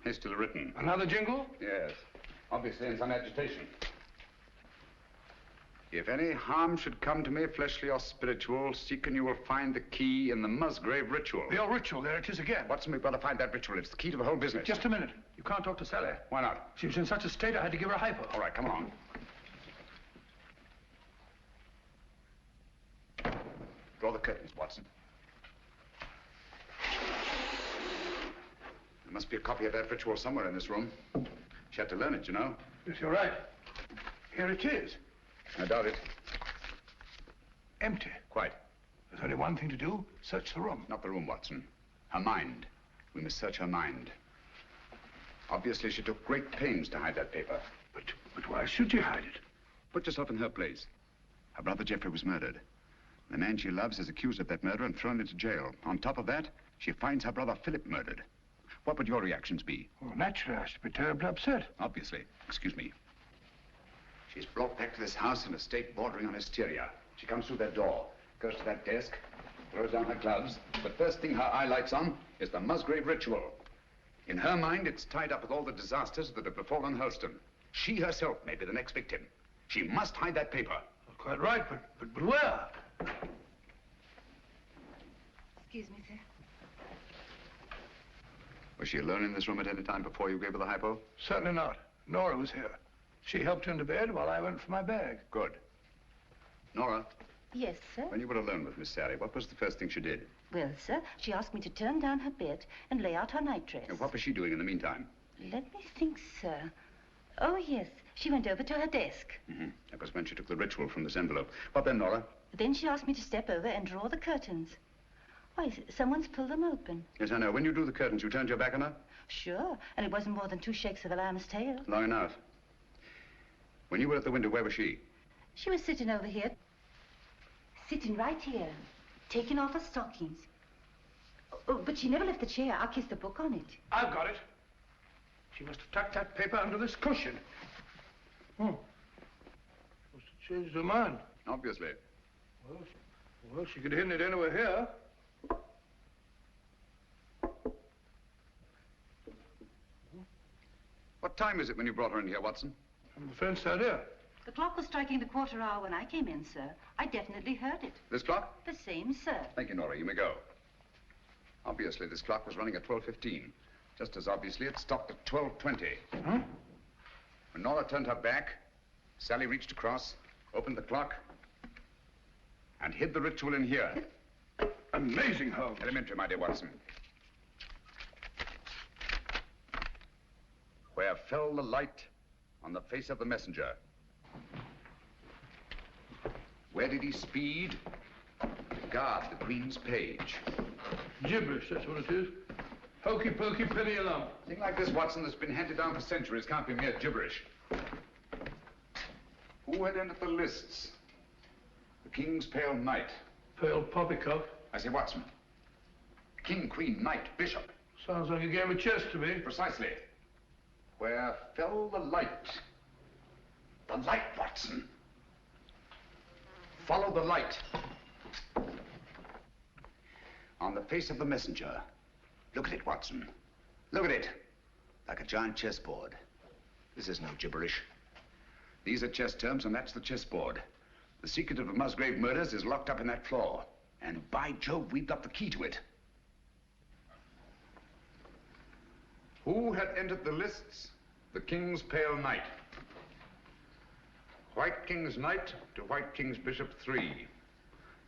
Hastily written. Another jingle? Yes. Obviously in some agitation. If any harm should come to me, fleshly or spiritual, seek and you will find the key in the Musgrave ritual. Your ritual, there it is again. Watson, we've got to find that ritual. It's the key to the whole business. Just a minute. You can't talk to Sally. Why not? She was in such a state I had to give her a hypo. All right, come on. Draw the curtains, Watson. There must be a copy of that ritual somewhere in this room. She had to learn it, you know. Yes, you're right. Here it is. I doubt it. Empty. Quite. There's only one thing to do. Search the room. Not the room, Watson. Her mind. We must search her mind. Obviously, she took great pains to hide that paper. But why should you hide it? Put yourself in her place. Her brother Jeffrey was murdered. The man she loves is accused of that murder and thrown into jail. On top of that, she finds her brother Philip murdered. What would your reactions be? Well, naturally, I should be terribly upset. Obviously. Excuse me. She's brought back to this house in a state bordering on hysteria. She comes through that door, goes to that desk, throws down her gloves. The first thing her eye lights on is the Musgrave ritual. In her mind, it's tied up with all the disasters that have befallen Holston. She herself may be the next victim. She must hide that paper. Well, quite right, but where? Excuse me, sir. Was she alone in this room at any time before you gave her the hypo? Certainly not. Nora was here. She helped her into bed while I went for my bag. Good. Nora, Yes, sir. when you were alone with Miss Sally, what was the first thing she did? Well, sir, she asked me to turn down her bed and lay out her nightdress. And what was she doing in the meantime? Let me think, sir. Oh, yes. She went over to her desk. That was when she took the ritual from this envelope. What then, Nora? Then she asked me to step over and draw the curtains. Why, someone's pulled them open. Yes, I know. When you drew the curtains, you turned your back on her? Sure, and it wasn't more than 2 shakes of a lamb's tail. Long enough. When you were at the window, where was she? She was sitting over here. Sitting right here, taking off her stockings. Oh, but she never left the chair. I kissed the book on it. I've got it. She must have tucked that paper under this cushion. Must have changed her mind. Obviously. Well, she could have hidden it anywhere here. What time is it when you brought her in here, Watson? I'm afraid so, dear. The clock was striking the 1/4 hour when I came in, sir. I definitely heard it. This clock? The same, sir. Thank you, Nora. You may go. Obviously, this clock was running at 12:15. Just as obviously, it stopped at 12:20. When Nora turned her back, Sally reached across, opened the clock, and hid the ritual in here. Amazing, Holmes. Elementary, my dear Watson. Where fell the light on the face of the messenger? Where did he speed? To guard the Queen's page. Gibberish, that's what it is. Hokey pokey, penny a lump. A thing like this, Watson, that's been handed down for centuries can't be mere gibberish. Who had entered the lists? The King's Pale Knight. Pale poppycock. I say, Watson. King, Queen, Knight, Bishop. Sounds like a game of chess to me. Precisely. Where fell the light? The light, Watson. Follow the light. On the face of the messenger. Look at it, Watson. Look at it. Like a giant chessboard. This is no gibberish. These are chess terms, and that's the chessboard. The secret of the Musgrave murders is locked up in that floor. And by Jove, we've got the key to it. Who had entered the lists? The King's Pale Knight. White King's Knight to White King's Bishop 3.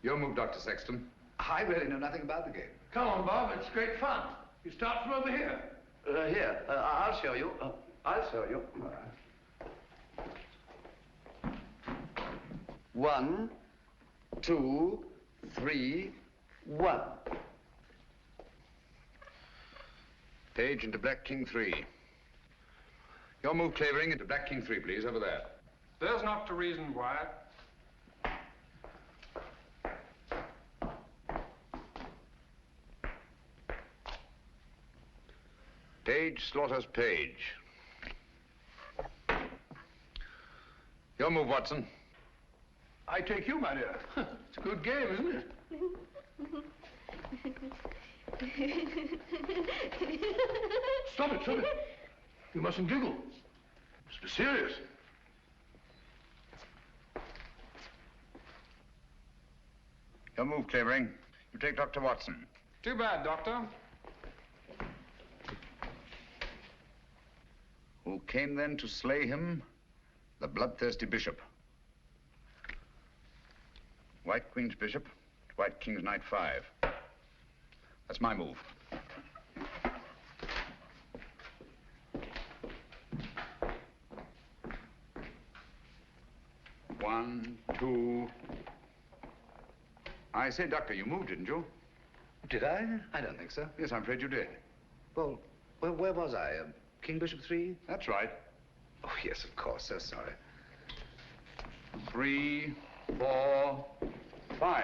Your move, Dr. Sexton. I really know nothing about the game. Come on, Bob. It's great fun. You start from over here. I'll show you. I'll show you. 1, 2, 3, 1. Page into Black King 3. Your move, Clavering, into Black King 3, please, over there. There's not to reason why. Page slaughters Page. Your move, Watson. I take you, my dear. It's a good game, isn't it? Stop it, stop it. You mustn't giggle. It's be serious. Your move, Clavering. You take Dr. Watson. Too bad, Doctor. Who came then to slay him? The bloodthirsty bishop. White Queen's bishop, White King's knight 5. That's my move. One, two. I say, Doctor, you moved, didn't you? Did I? I don't think so. Yes, I'm afraid you did. Well, where was I? King Bishop 3? That's right. Oh, yes, of course. So sorry. 3, 4, 5.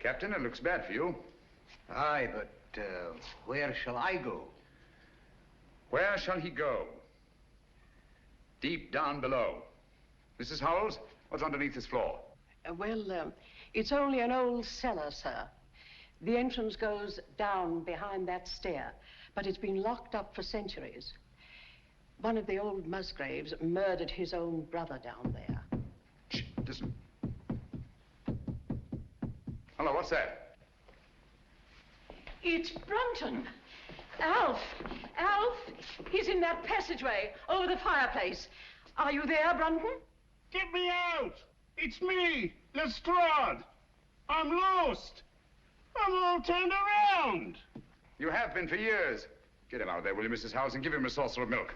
Captain, it looks bad for you. Aye, but where shall I go? Where shall he go? Deep down below. Mrs. Howells, what's underneath this floor? It's only an old cellar, sir. The entrance goes down behind that stair, but it's been locked up for centuries. One of the old Musgraves murdered his own brother down there. Shh, listen. Hello, what's that? It's Brunton. Alf! Alf! He's in that passageway over the fireplace. Are you there, Brunton? Get me out! It's me, Lestrade. I'm lost. I'm all turned around. You have been for years. Get him out of there, will you, Mrs. Howells, and give him a saucer of milk.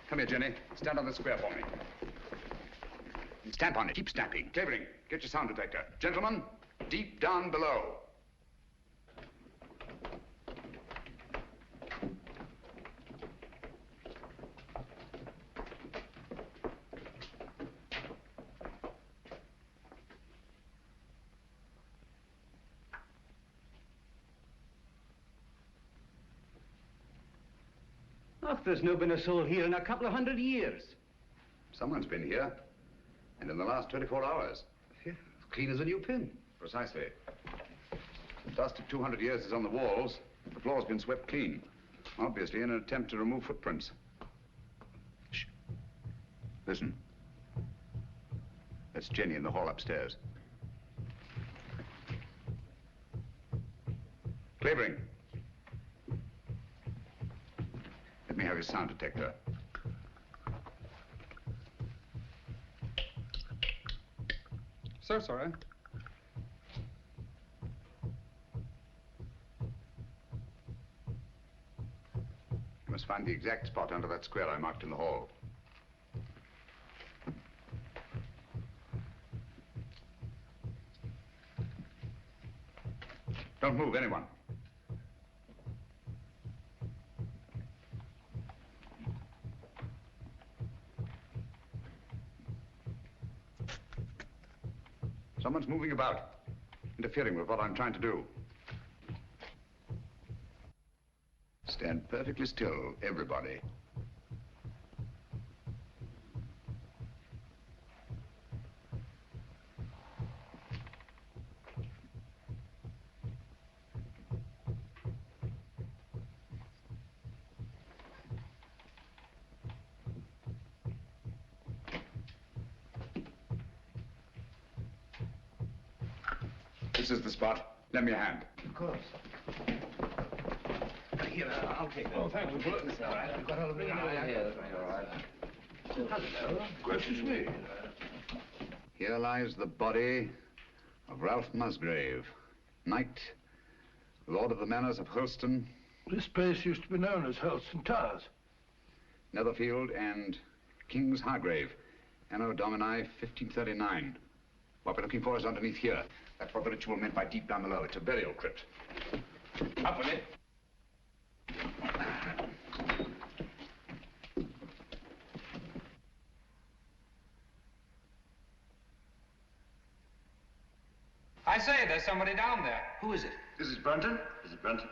Come here, Jenny. Stand on the square for me. Stamp on it. Keep stamping. Clavering, get your sound detector. Gentlemen, deep down below. Oh, there's no been a soul here in a couple of 100 years. Someone's been here, and in the last 24 hours. Yeah, clean as a new pin. Precisely. The dust of 200 years is on the walls. The floor's been swept clean, obviously in an attempt to remove footprints. Shh. Listen. That's Jenny in the hall upstairs. Clavering. Let me have your sound detector. So sorry. You must find the exact spot under that square I marked in the hall. Don't move, anyone. Someone's moving about, interfering with what I'm trying to do. Stand perfectly still, everybody. This is the spot. Lend me a hand. Of course. Here, I'll take that. Oh, thank you. It's all right. I've got all of it. Yeah, that's all right. Hello. Gracious me. Here lies the body of Ralph Musgrave, knight, lord of the manors of Holston, This place used to be known as Holston Towers. Netherfield, and King's Hargrave, Anno Domini 1539. What we're looking for is underneath here. That's what the ritual meant by deep down below. It's a burial crypt. Up with it. I say, there's somebody down there. Who is it? This is Brunton? Is it Brunton?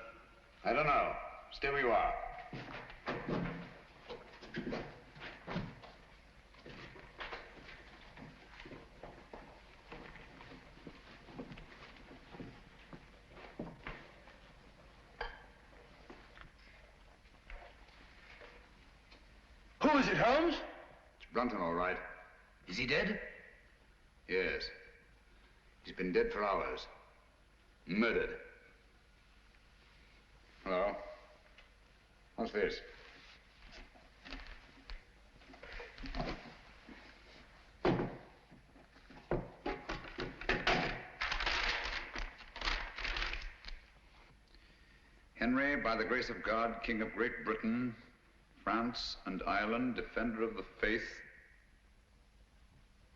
I don't know. Stay where you are. Who is it, Holmes? It's Brunton, all right. Is he dead? Yes. He's been dead for hours. Murdered. Hello? What's this? Henry, by the grace of God, King of Great Britain, France and Ireland, defender of the faith.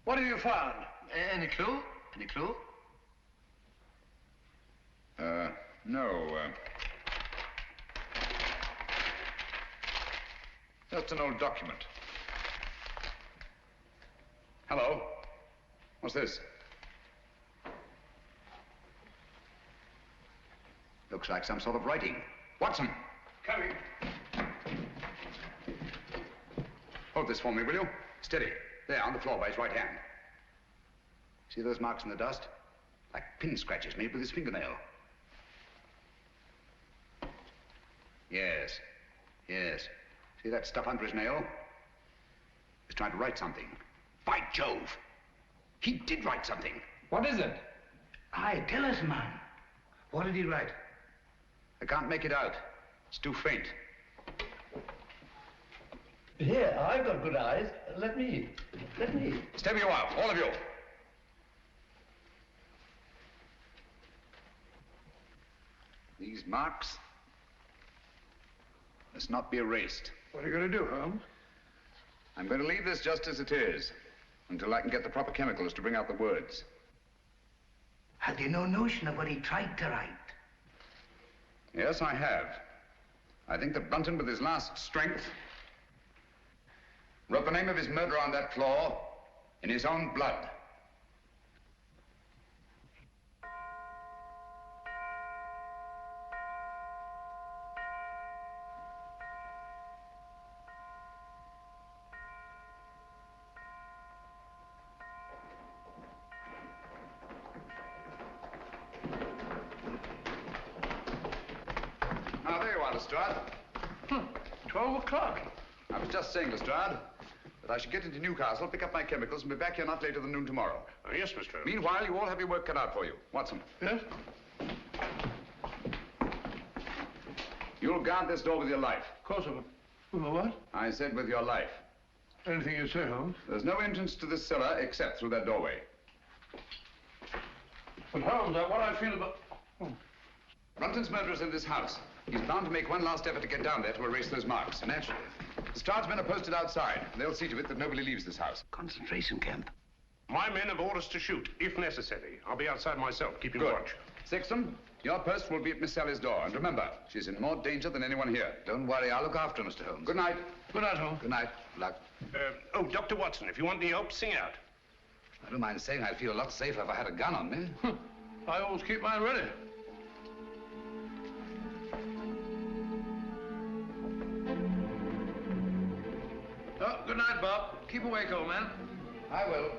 What have you found? Any clue? Any clue? No. Just an old document. Hello? What's this? Looks like some sort of writing. Watson! Coming. Hold this for me, will you? Steady. There, on the floor by his right hand. See those marks in the dust? Like pin scratches made with his fingernail. Yes. Yes. See that stuff under his nail? He's trying to write something. By Jove! He did write something. What is it? Aye, tell us, man. What did he write? I can't make it out. It's too faint. Here, I've got good eyes. Let me. Stay where you are, all of you. These marks must not be erased. What are you going to do, Holmes? I'm going to leave this just as it is, until I can get the proper chemicals to bring out the words. Had you no notion of what he tried to write? Yes, I have. I think that Brunton, with his last strength, wrote the name of his murderer on that floor in his own blood. Now, there you are, Lestrade. 12 o'clock. I was just saying, Lestrade, that I should get into Newcastle, pick up my chemicals, and be back here not later than noon tomorrow. Yes, Mr. Holmes. Meanwhile, you all have your work cut out for you. Watson. Yes? You'll guard this door with your life. Of course I will. With what? I said with your life. Anything you say, Holmes. There's no entrance to this cellar except through that doorway. But Holmes, what I feel about... Brunton's murderer's in this house. He's bound to make one last effort to get down there to erase those marks. Naturally. Lestrade's men are posted outside. They'll see to it that nobody leaves this house. Concentration camp. My men have orders to shoot, if necessary. I'll be outside myself, keeping Good. watch. Sexton, your post will be at Miss Sally's door. And remember, she's in more danger than anyone here. Don't worry, I'll look after her, Mr. Holmes. Good night. Good night, Holmes. Good night. Good luck. Oh, Dr. Watson, if you want any help, sing out. I don't mind saying I'd feel a lot safer if I had a gun on me. I always keep mine ready. Oh, good night, Bob. Keep awake, old man. I will.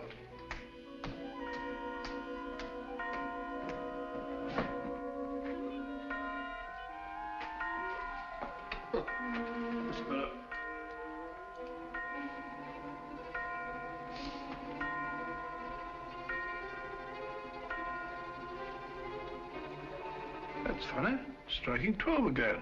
That's better. That's funny. Striking 12 again.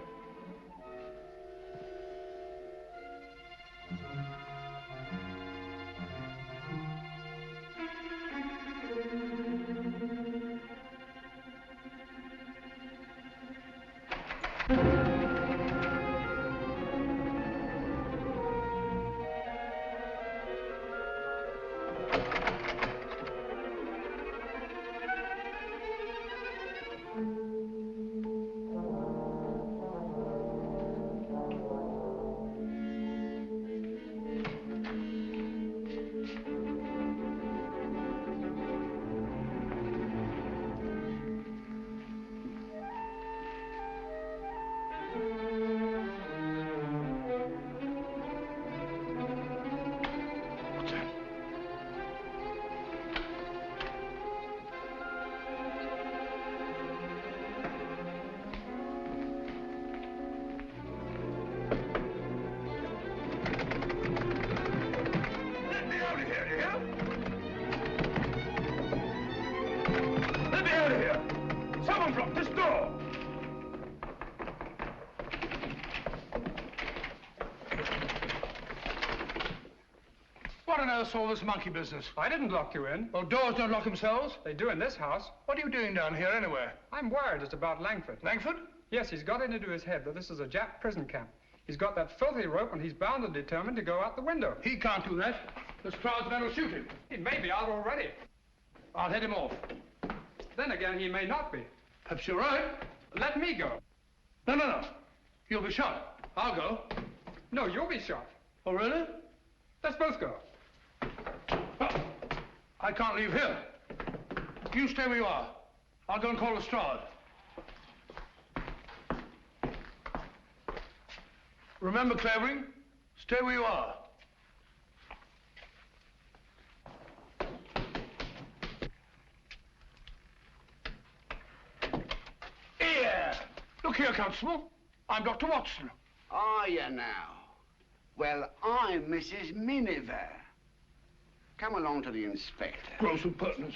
earth all this monkey business? I didn't lock you in. Well, doors don't lock themselves. They do in this house. What are you doing down here anyway? I'm worried it's about Langford. Langford? Yes, he's got it into his head that this is a Jap prison camp. He's got that filthy rope and he's bound and determined to go out the window. He can't do that. The Stroud's men will shoot him. He may be out already. I'll head him off. Then again, he may not be. Perhaps you're right. Let me go. No. You'll be shot. I'll go. No, you'll be shot. Oh, really? Let's both go. Oh, I can't leave here. You stay where you are. I'll go and call the Stroud. Remember, Clavering, stay where you are. Here! Look here, Constable. I'm Dr. Watson. Are you now? Well, I'm Mrs. Miniver. Come along to the inspector. Gross impertinence.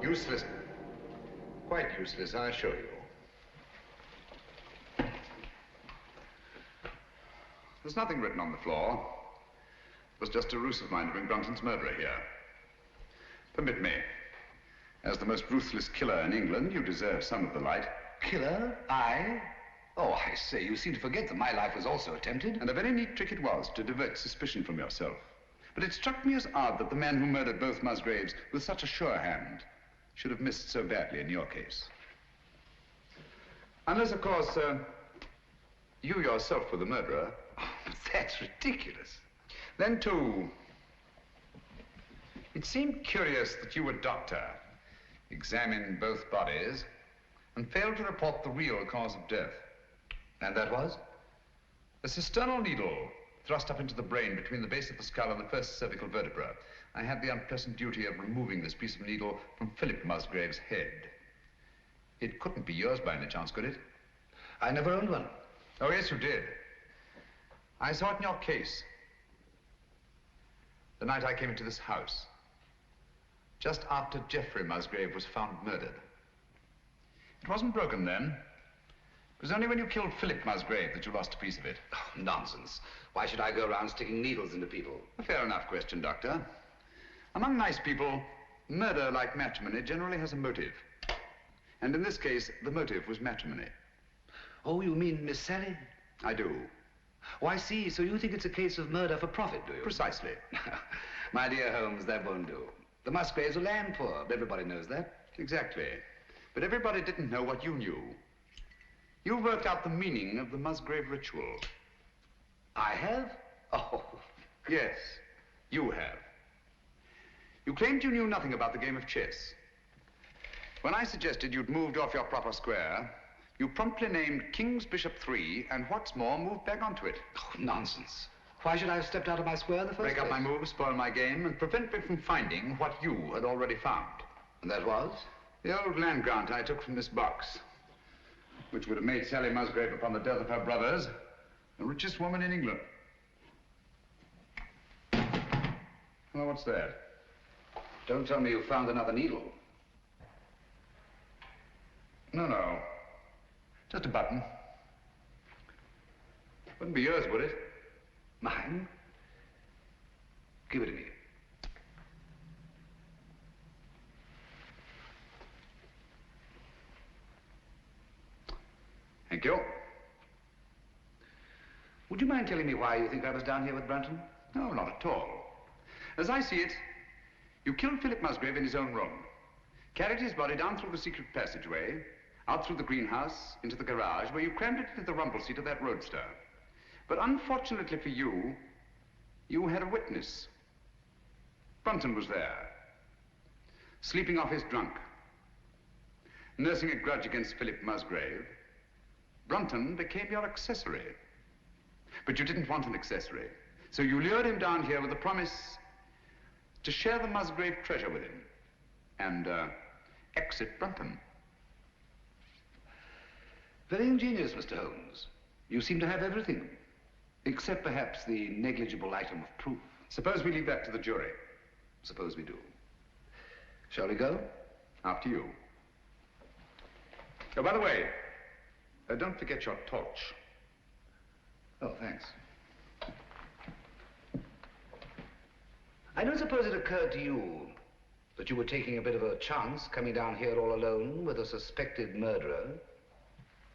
Useless. Quite useless, I assure you. There's nothing written on the floor. It was just a ruse of mine to bring Brunton's murderer here. Permit me. As the most ruthless killer in England, you deserve some of the light. Killer? I? Oh, I say, you seem to forget that my life was also attempted. And a very neat trick it was to divert suspicion from yourself. But it struck me as odd that the man who murdered both Musgraves with such a sure hand should have missed so badly in your case. Unless, of course, you yourself were the murderer. Oh, that's ridiculous. Then, too, it seemed curious that you, a doctor, examined both bodies and failed to report the real cause of death. And that was? A cisternal needle thrust up into the brain between the base of the skull and the first cervical vertebra. I had the unpleasant duty of removing this piece of needle from Philip Musgrave's head. It couldn't be yours by any chance, could it? I never owned one. Oh, yes, you did. I saw it in your case. The night I came into this house. Just after Geoffrey Musgrave was found murdered. It wasn't broken then. It was only when you killed Philip Musgrave that you lost a piece of it. Oh, nonsense. Why should I go around sticking needles into people? A fair enough question, Doctor. Among nice people, murder, like matrimony, generally has a motive. And in this case, the motive was matrimony. Oh, you mean Miss Sally? I do. Oh, I see. So you think it's a case of murder for profit, do you? Precisely. My dear Holmes, that won't do. The Musgraves are land poor. Everybody knows that. Exactly. But everybody didn't know what you knew. You worked out the meaning of the Musgrave ritual. I have? Oh. Yes, you have. You claimed you knew nothing about the game of chess. When I suggested you'd moved off your proper square, you promptly named King's Bishop 3, and what's more, moved back onto it. Oh, nonsense. Why should I have stepped out of my square in the first place? Break up my move, spoil my game, and prevent me from finding what you had already found. And that was? The old land grant I took from this box, which would have made Sally Musgrave, upon the death of her brothers, the richest woman in England. Well, what's that? Don't tell me you found another needle. No. Just a button. Wouldn't be yours, would it? Mine? Give it to me. Thank you. Would you mind telling me why you think I was down here with Brunton? No, not at all. As I see it, you killed Philip Musgrave in his own room, carried his body down through the secret passageway, out through the greenhouse, into the garage, where you crammed it into the rumble seat of that roadster. But unfortunately for you, you had a witness. Brunton was there, sleeping off his drunk, nursing a grudge against Philip Musgrave. Brunton became your accessory. But you didn't want an accessory, so you lured him down here with the promise to share the Musgrave treasure with him and exit Brunton. Very ingenious, Mr. Holmes. You seem to have everything, except perhaps the negligible item of proof. Suppose we leave that to the jury. Suppose we do. Shall we go? After you. Oh, by the way, don't forget your torch. Oh, thanks. I don't suppose it occurred to you that you were taking a bit of a chance coming down here all alone with a suspected murderer?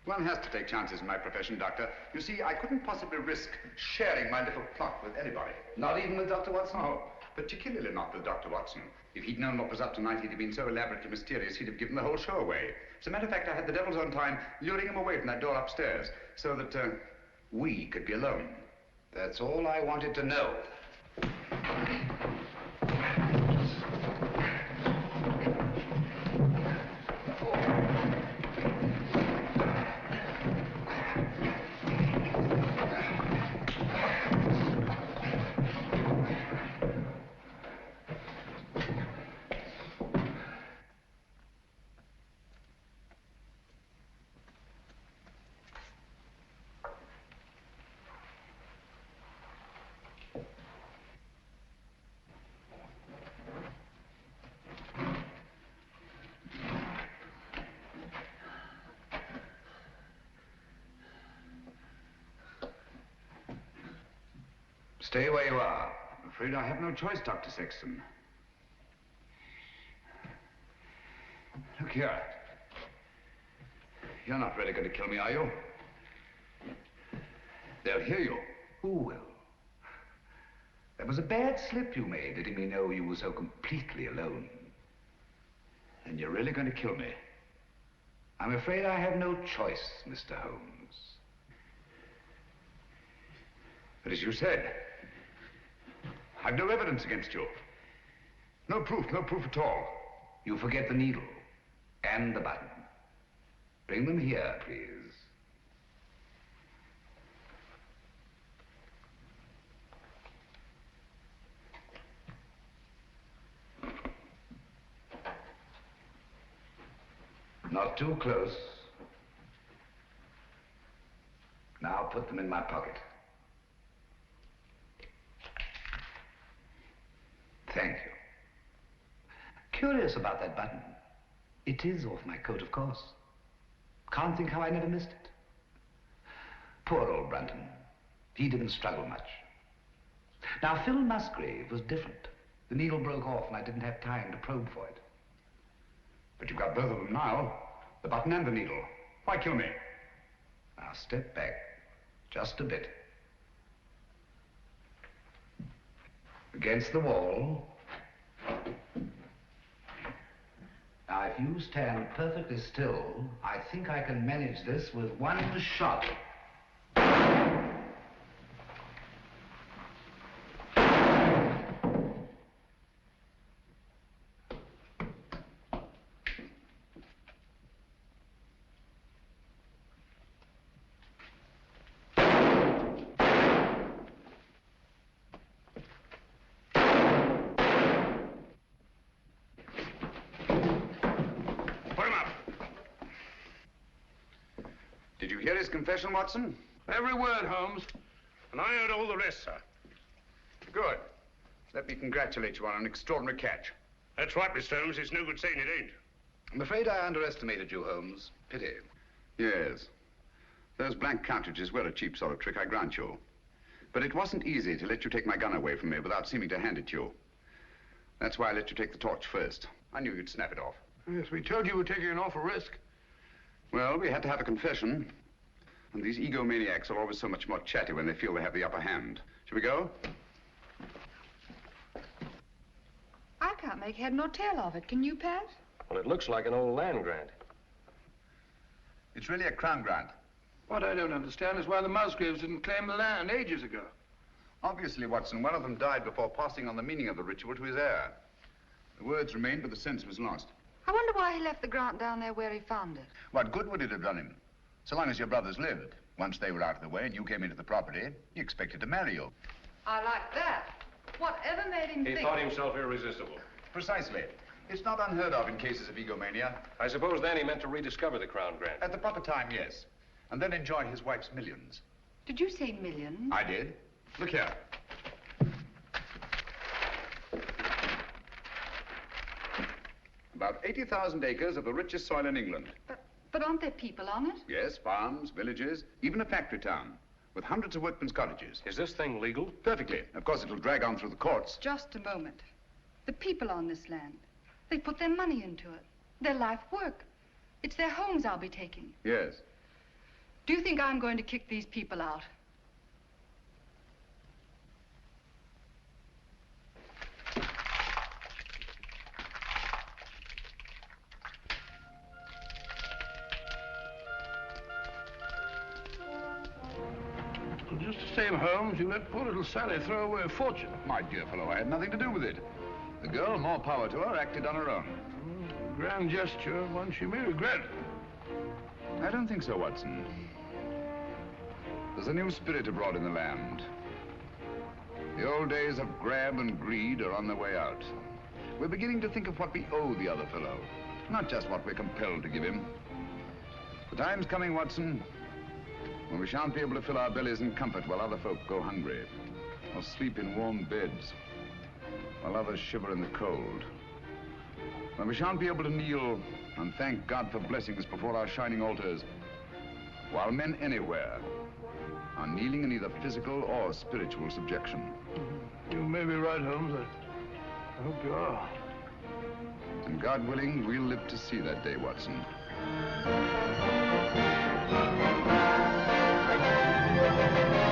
One has to take chances in my profession, Doctor. You see, I couldn't possibly risk sharing my little plot with anybody. Not even with Dr. Watson? No, particularly not with Dr. Watson. If he'd known what was up tonight, he'd have been so elaborately mysterious, he'd have given the whole show away. As a matter of fact, I had the devil's own time luring him away from that door upstairs so that we could be alone. That's all I wanted to know. Stay where you are. I'm afraid I have no choice, Dr. Sexton. Look here. You're not really going to kill me, are you? They'll hear you. Who will? That was a bad slip you made, letting me know you were so completely alone. And you're really going to kill me? I'm afraid I have no choice, Mr. Holmes. But as you said, I've no evidence against you. No proof at all. You forget the needle and the button. Bring them here, please. Not too close. Now put them in my pocket. Thank you. Curious about that button. It is off my coat, of course. Can't think how I never missed it. Poor old Brunton. He didn't struggle much. Now, Phil Musgrave was different. The needle broke off and I didn't have time to probe for it. But you've got both of them now. The button and the needle. Why kill me? Now, step back. Just a bit. Against the wall. Now, if you stand perfectly still, I think I can manage this with one shot. Did you hear his confession, Watson? Every word, Holmes. And I heard all the rest, sir. Good. Let me congratulate you on an extraordinary catch. That's right, Mr. Holmes. It's no good saying it ain't. I'm afraid I underestimated you, Holmes. Pity. Yes. Those blank cartridges were a cheap sort of trick, I grant you. But it wasn't easy to let you take my gun away from me without seeming to hand it to you. That's why I let you take the torch first. I knew you'd snap it off. Yes, we told you we're taking an awful risk. Well, we had to have a confession. And these egomaniacs are always so much more chatty when they feel they have the upper hand. Shall we go? I can't make head nor tail of it. Can you, Pat? Well, it looks like an old land grant. It's really a crown grant. What I don't understand is why the Musgraves didn't claim the land ages ago. Obviously, Watson, one of them died before passing on the meaning of the ritual to his heir. The words remained, but the sense was lost. I wonder why he left the grant down there where he found it. What good would it have done him? So long as your brothers lived. Once they were out of the way and you came into the property, he expected to marry you. I like that. Whatever made him He think... thought himself irresistible. Precisely. It's not unheard of in cases of egomania. I suppose then he meant to rediscover the crown grant. At the proper time, yes. and then enjoy his wife's millions. Did you say millions? I did. Look here. About 80,000 acres of the richest soil in England. But aren't there people on it? Yes, farms, villages, even a factory town, with hundreds of workmen's cottages. Is this thing legal? Perfectly. Of course, it'll drag on through the courts. Just a moment. The people on this land, they put their money into it, their life work. It's their homes I'll be taking. Yes. Do you think I'm going to kick these people out? Just the same, Holmes, you let poor little Sally throw away a fortune. My dear fellow, I had nothing to do with it. The girl, more power to her, acted on her own. Grand gesture, one she may regret. I don't think so, Watson. There's a new spirit abroad in the land. The old days of grab and greed are on their way out. We're beginning to think of what we owe the other fellow, not just what we're compelled to give him. The time's coming, Watson, when we shan't be able to fill our bellies in comfort while other folk go hungry, or sleep in warm beds while others shiver in the cold. When we shan't be able to kneel and thank God for blessings before our shining altars, while men anywhere are kneeling in either physical or spiritual subjection. You may be right, Holmes. I hope you are. And God willing, we'll live to see that day, Watson. Thank you.